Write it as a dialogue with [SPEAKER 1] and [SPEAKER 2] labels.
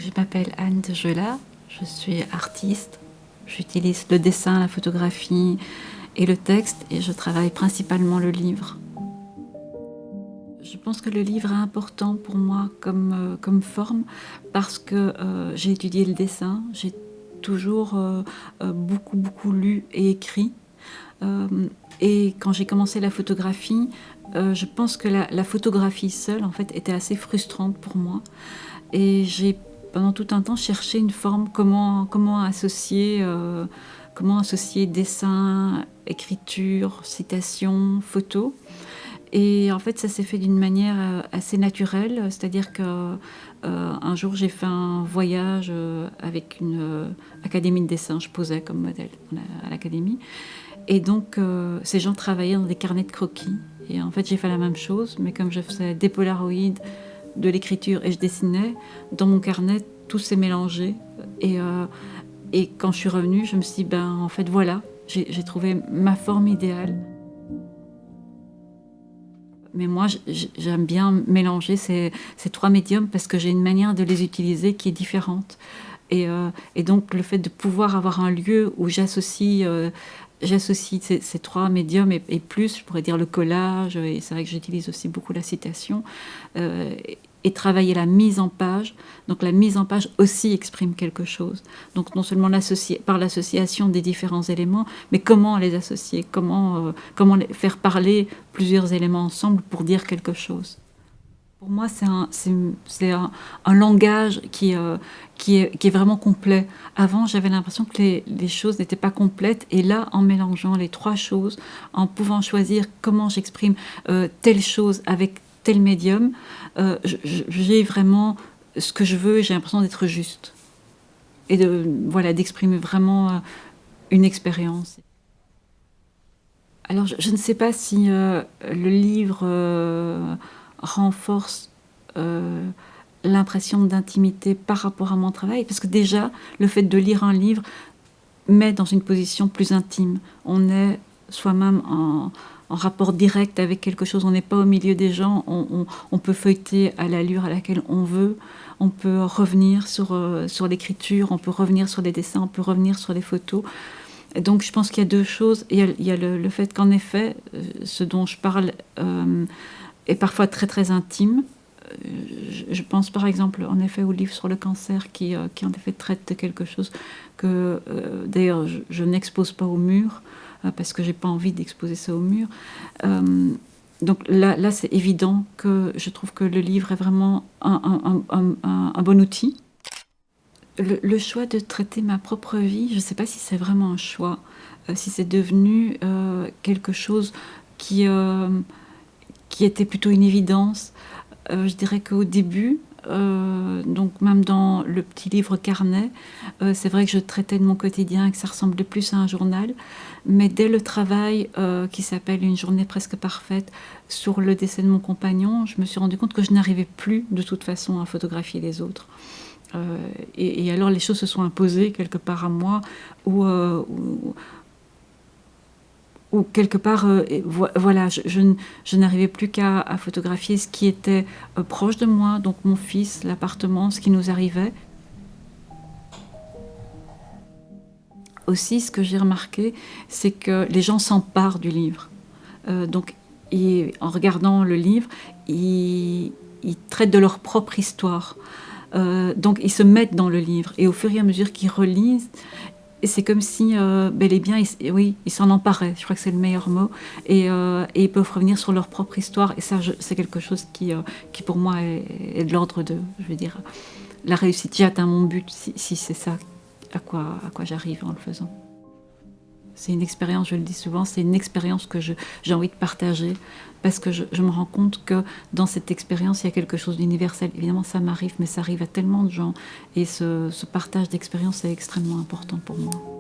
[SPEAKER 1] Je m'appelle Anne de Jola, je suis artiste. J'utilise le dessin, la photographie et le texte et je travaille principalement le livre. Je pense que le livre est important pour moi comme forme parce que j'ai étudié le dessin, j'ai toujours beaucoup lu et écrit. Euh, et quand j'ai commencé la photographie, je pense que la photographie seule en fait était assez frustrante pour moi. Et j'ai pendant tout un temps cherché une forme, comment associer dessin, écriture, citation, photo. Et en fait, ça s'est fait d'une manière assez naturelle, c'est-à-dire que un jour j'ai fait un voyage avec une académie de dessin, je posais comme modèle à l'académie. Et donc ces gens travaillaient dans des carnets de croquis. Et en fait, j'ai fait la même chose, mais comme je faisais des polaroids, de l'écriture et je dessinais, dans mon carnet, tout s'est mélangé. Et, euh, et quand je suis revenue, je me suis dit, ben en fait voilà, j'ai trouvé ma forme idéale. Mais moi, j'aime bien mélanger ces trois médiums parce que j'ai une manière de les utiliser qui est différente. Et donc, le fait de pouvoir avoir un lieu où j'associe ces trois médiums et plus, je pourrais dire le collage, et c'est vrai que j'utilise aussi beaucoup la citation, euh, et travailler la mise en page. Donc la mise en page aussi exprime quelque chose. Donc non seulement par l'association des différents éléments, mais comment les associer, comment les faire parler plusieurs éléments ensemble pour dire quelque chose. Pour moi, c'est un langage qui est vraiment complet. Avant, j'avais l'impression que les choses n'étaient pas complètes. Et là, en mélangeant les trois choses, en pouvant choisir comment j'exprime telle chose avec tel médium, j'ai vraiment ce que je veux et j'ai l'impression d'être juste. Et voilà, d'exprimer vraiment une expérience. Alors, je ne sais pas si le livre renforce euh, l'impression d'intimité par rapport à mon travail, parce que déjà, le fait de lire un livre met dans une position plus intime. On est soi-même en rapport direct avec quelque chose, on n'est pas au milieu des gens, on peut feuilleter à l'allure à laquelle on veut, on peut revenir sur l'écriture, on peut revenir sur les dessins, on peut revenir sur les photos. Et donc je pense qu'il y a deux choses. Il y a le fait qu'en effet, ce dont je parle est parfois très très intime. Je pense par exemple en effet au livre sur le cancer qui en effet traite de quelque chose que d'ailleurs je n'expose pas au mur parce que j'ai pas envie d'exposer ça au mur. Donc là c'est évident que je trouve que le livre est vraiment un bon outil. Le choix de traiter ma propre vie, je ne sais pas si c'est vraiment un choix, si c'est devenu quelque chose qui, euh, qui était plutôt une évidence. Je dirais qu'au début, donc même dans le petit livre carnet, c'est vrai que je traitais de mon quotidien et que ça ressemblait plus à un journal. Mais dès le travail qui s'appelle Une journée presque parfaite sur le décès de mon compagnon, je me suis rendu compte que je n'arrivais plus de toute façon à photographier les autres. Et alors les choses se sont imposées quelque part à moi, ou quelque part, voilà, je n'arrivais plus qu'à photographier ce qui était proche de moi, donc mon fils, l'appartement, ce qui nous arrivait. Aussi, ce que j'ai remarqué, c'est que les gens s'emparent du livre. Donc, en regardant le livre, ils traitent de leur propre histoire. Donc ils se mettent dans le livre et au fur et à mesure qu'ils relisent, et c'est comme si bel et bien oui, ils s'en emparaient, je crois que c'est le meilleur mot, et ils peuvent revenir sur leur propre histoire, et ça c'est quelque chose qui pour moi est de l'ordre de, je veux dire, la réussite. J'ai atteint mon but si c'est ça à quoi j'arrive en le faisant. C'est une expérience, je le dis souvent, c'est une expérience que j'ai envie de partager parce que je me rends compte que dans cette expérience, il y a quelque chose d'universel. Évidemment, ça m'arrive, mais ça arrive à tellement de gens. Et ce partage d'expérience est extrêmement important pour moi.